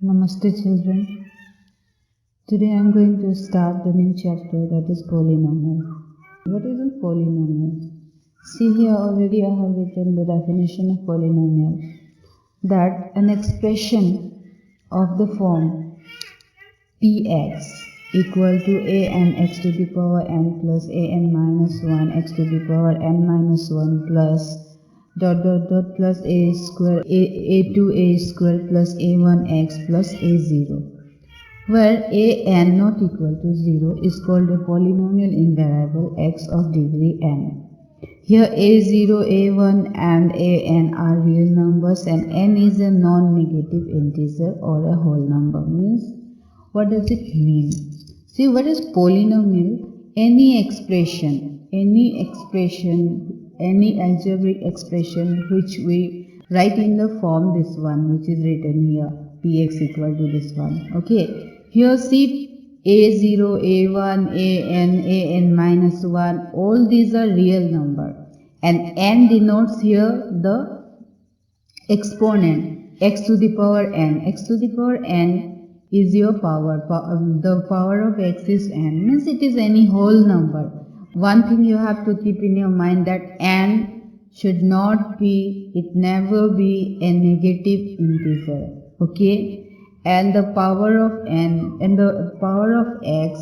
Namaste children. Today I am going to start the new chapter, that is polynomial. What is a polynomial? See here, already I have written the definition of polynomial. That an expression of the form px equal to an x to the power n plus an minus 1 x to the power n minus 1 plus plus a square a2 square plus a1x plus a0, where an not equal to 0 is called a polynomial invariable x of degree n. Here a0, a1 and an are real numbers and n is a non-negative integer or a whole number. Means, what does it mean? See, what is polynomial? Any expression, any algebraic expression which we write in the form this one, which is written here, px equal to this one. Okay, here see a0, a1, an minus 1, all these are real number, and n denotes here the exponent x to the power n. X to the power n is your power. The power of x is n, means it is any whole number. One thing you have to keep in your mind, that n should not be, it never be a negative integer. Okay, and the power of n and the power of x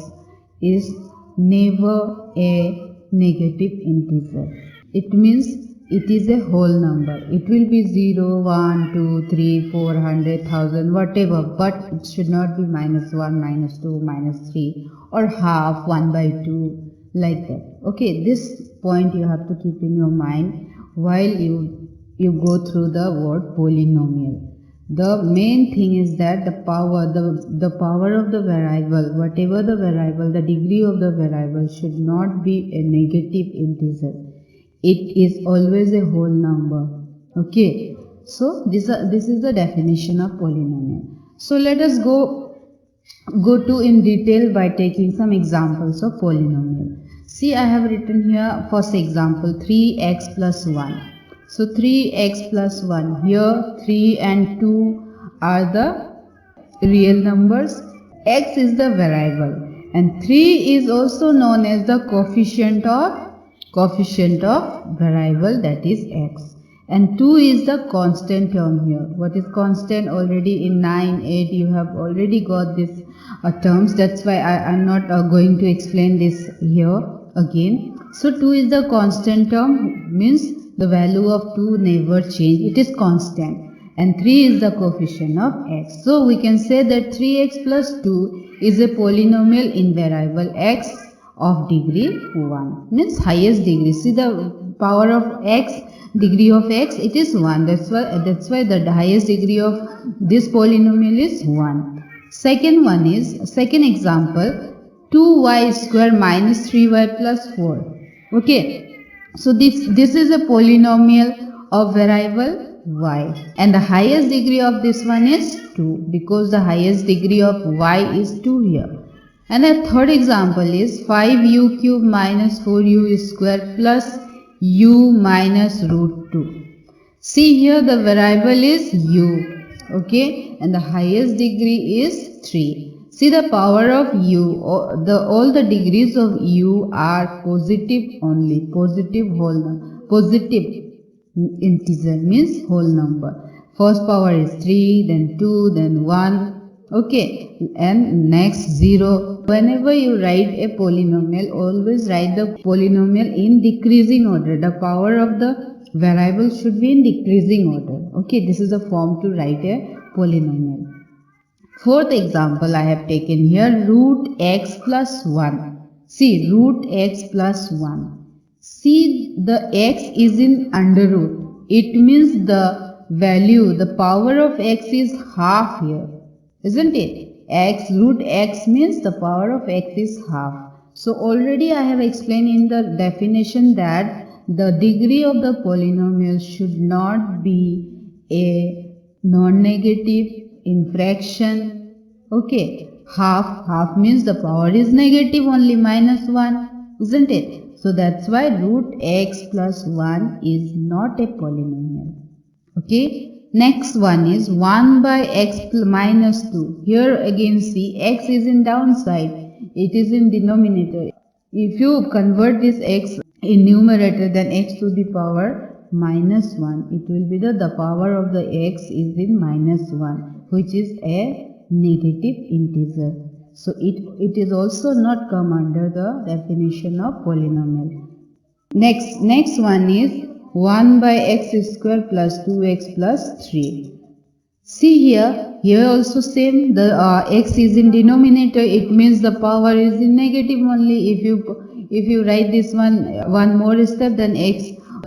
is never a negative integer. It means it is a whole number. It will be 0, 1, 2, 3, 400, 1000, whatever, but it should not be minus 1, minus 2, minus 3 or half, 1 by 2, like that. Okay, this point you have to keep in your mind while you go through the word polynomial. The main thing is that the power of the variable, whatever the variable, the degree of the variable should not be a negative integer. It is always a whole number. Okay, so this is the definition of polynomial. So let us go to in detail by taking some examples of polynomial. See, I have written here first example, 3x plus 1. So 3x plus 1, here 3 and 2 are the real numbers, x is the variable, and 3 is also known as the coefficient of variable, that is x, and 2 is the constant term here. What is constant? Already in 9, 8 you have already got this terms, that's why I am not going to explain this here again. So 2 is the constant term, means the value of 2 never change, it is constant, and 3 is the coefficient of x. So we can say that 3x plus 2 is a polynomial invariable x of degree 1, means highest degree. See, the power of x, degree of x, it is 1. That's why the highest degree of this polynomial is 1. Second example, 2y square minus 3y plus 4. Okay, so this is a polynomial of variable y, and the highest degree of this one is 2, because the highest degree of y is 2 here. And the third example is 5u cube minus 4u square plus u minus root 2. See, here the variable is u, okay, and the highest degree is 3. See, the power of u, all the degrees of u are positive only, positive whole number, positive integer means whole number. First power is 3, then 2, then 1, okay, and next 0. Whenever you write a polynomial, always write the polynomial in decreasing order. The power of the variable should be in decreasing order. Okay, this is the form to write a polynomial. Fourth example I have taken here, root x plus 1. See, root x plus 1. See, the x is in under root. It means the value, the power of x is half here, isn't it? Root x means the power of x is half. So already I have explained in the definition that the degree of the polynomial should not be a non-negative infraction. Okay, half means the power is negative only, minus 1, isn't it? So that's why root x plus 1 is not a polynomial. Okay, Next one is 1 by x minus 2. Here again see x is in downside. It is in denominator. If you convert this x in numerator, then x to the power minus 1. It will be the power of the x is in minus 1, which is a negative integer. So it is also not come under the definition of polynomial. Next one is 1 by x square plus 2x plus 3. See here also same, the x is in denominator, it means the power is in negative only. If you write this one more step, then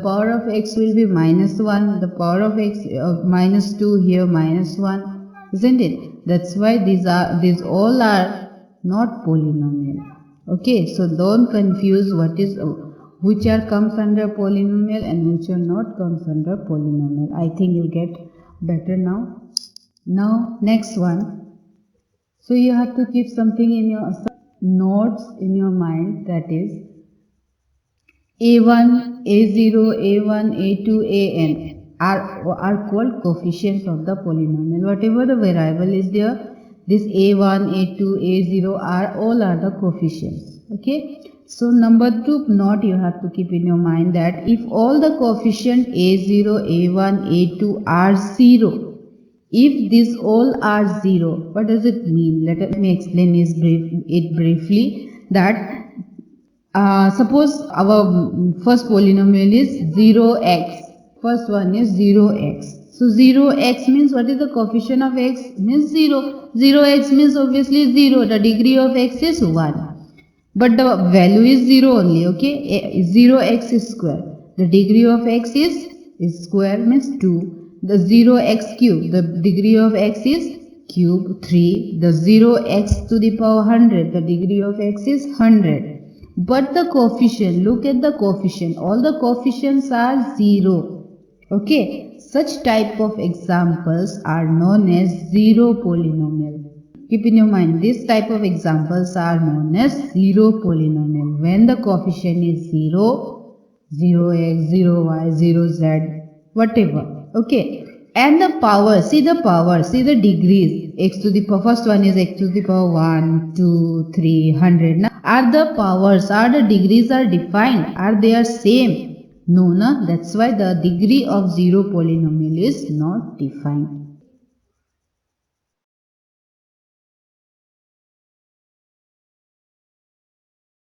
power of x will be minus 1, the power of x minus 2, here minus 1, isn't it? That's why these all are not polynomial. Okay, so don't confuse which are comes under polynomial and which are not comes under polynomial. I think you get better now. Now next one. So you have to keep something in your notes in your mind, that is a1, a0, a1, a2, an are called coefficients of the polynomial. Whatever the variable is there, this a1, a2, a0 are the coefficients. Okay. So number 2 note you have to keep in your mind that if all the coefficient a0, a1, a2 are 0, if these all are 0, what does it mean? Let me explain it briefly. That suppose our first polynomial is 0x. First one is 0x. So 0x means what is the coefficient of x? Means 0. 0x means obviously 0. The degree of x is 1. But the value is 0 only, okay? 0x is square. The degree of x is square means 2. The 0x cube, the degree of x is cube 3. The 0x to the power 100, the degree of x is 100. But the coefficient, look at the coefficient. All the coefficients are 0. Okay? Such type of examples are known as zero polynomial. Keep in your mind, this type of examples are known as zero polynomial. When the coefficient is 0, 0x, 0y, 0z, whatever. Okay. And the power, see the degrees. X to the power, first one is x to the power 1, 2, 3, 100. Now, are the powers, are the degrees are defined? Are they same? No, that's why the degree of zero polynomial is not defined.